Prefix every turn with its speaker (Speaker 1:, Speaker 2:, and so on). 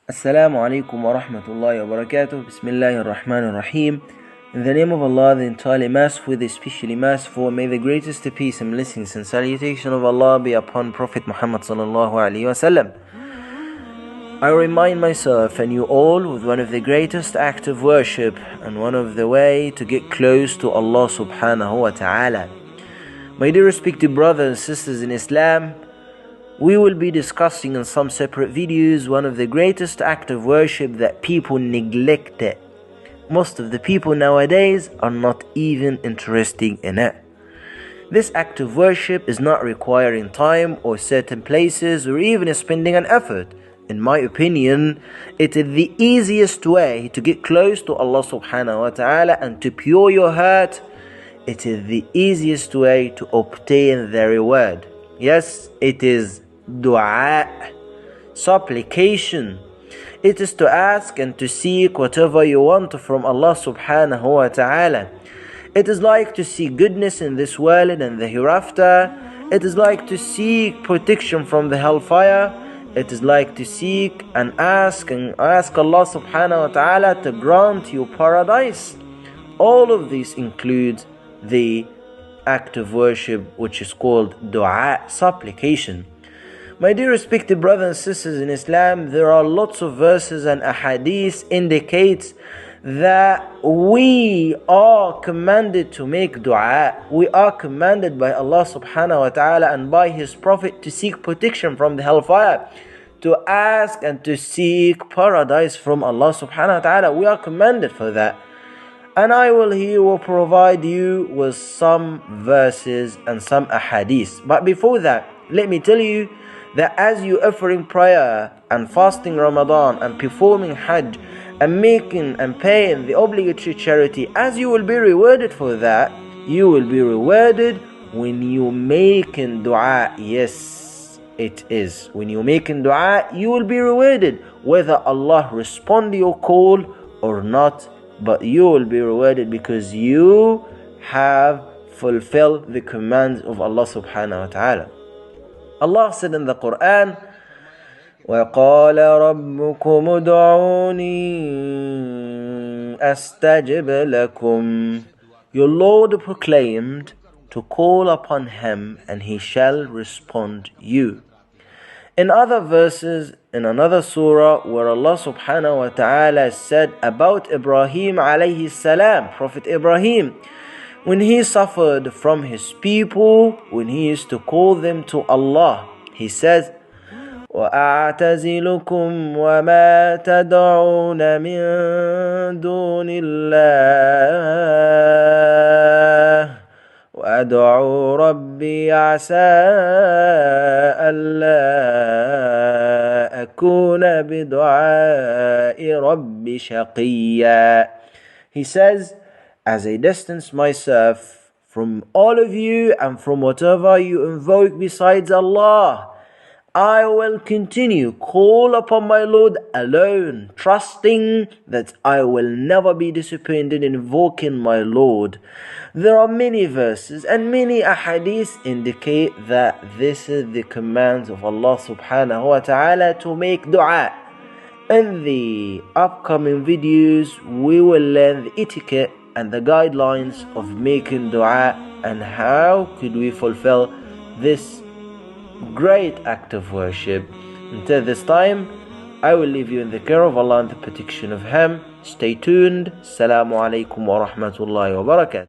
Speaker 1: Assalamu alaikum wa rahmatullahi wa barakatuh. Bismillahir Rahmanir Rahim. In the name of Allah, the entirely merciful, the especially merciful, may the greatest peace and blessings and salutation of Allah be upon Prophet Muhammad sallallahu alaihi wasallam. I remind myself and you all with one of the greatest acts of worship and one of the way to get close to Allah subhanahu wa ta'ala. My dear respected brothers and sisters in Islam, we will be discussing in some separate videos one of the greatest acts of worship that people neglect it. Most of the people nowadays are not even interested in it. This act of worship is not requiring time or certain places or even spending an effort. In my opinion, it is the easiest way to get close to Allah subhanahu wa ta'ala and to pure your heart. It is the easiest way to obtain the reward. Yes, it is Duaa, supplication. It is to ask and to seek whatever you want from Allah subhanahu wa ta'ala. It is like to seek goodness in this world and the hereafter. It is like to seek protection from the hellfire. It is like to seek and ask Allah subhanahu wa ta'ala to grant you paradise. All of these include the act of worship which is called Duaa, supplication. My dear respected brothers and sisters in Islam, there are lots of verses and ahadith indicates that we are commanded to make dua. We are commanded by Allah subhanahu wa ta'ala and by His Prophet to seek protection from the hellfire, to ask and to seek paradise from Allah subhanahu wa ta'ala. We are commanded for that. And I will provide you with some verses and some ahadith. But before that, let me tell you that as you offering prayer and fasting Ramadan and performing Hajj and making and paying the obligatory charity, as you will be rewarded for that, you will be rewarded when you making dua. Yes, it is. When you making dua, you will be rewarded whether Allah respond to your call or not, but you will be rewarded because you have fulfilled the commands of Allah subhanahu wa ta'ala. Allah said in the Quran, وَقَالَ رَبُّكُمُ ادْعُونِي أَسْتَجِبْ لَكُمْ. Your Lord proclaimed to call upon Him and He shall respond you. In other verses, in another surah, where Allah subhanahu wa ta'ala said about Ibrahim alayhi salam, Prophet Ibrahim, when he suffered from his people, when he used to call them to Allah, he says, وَأَعْتَزِلُكُمْ وَمَا تَدْعُونَ مِن دُونِ اللَّهِ وَأَدْعُوا رَبِّي عَسَىٰ أَلَّا أَكُونَ بِدُعَاءِ رَبِّي شَقِيًّا. He says, as I distance myself from all of you and from whatever you invoke besides Allah, I will continue call upon my Lord alone, trusting that I will never be disappointed in invoking my Lord. There are many verses and many ahadith indicate that this is the command of Allah subhanahu wa ta'ala to make dua. In the upcoming videos, we will learn the etiquette and the guidelines of making dua and how could we fulfill this great act of worship. Until this time, I will leave you in the care of Allah and the protection of Him. Stay tuned. Assalamu alaikum wa rahmatullahi wa barakatuh.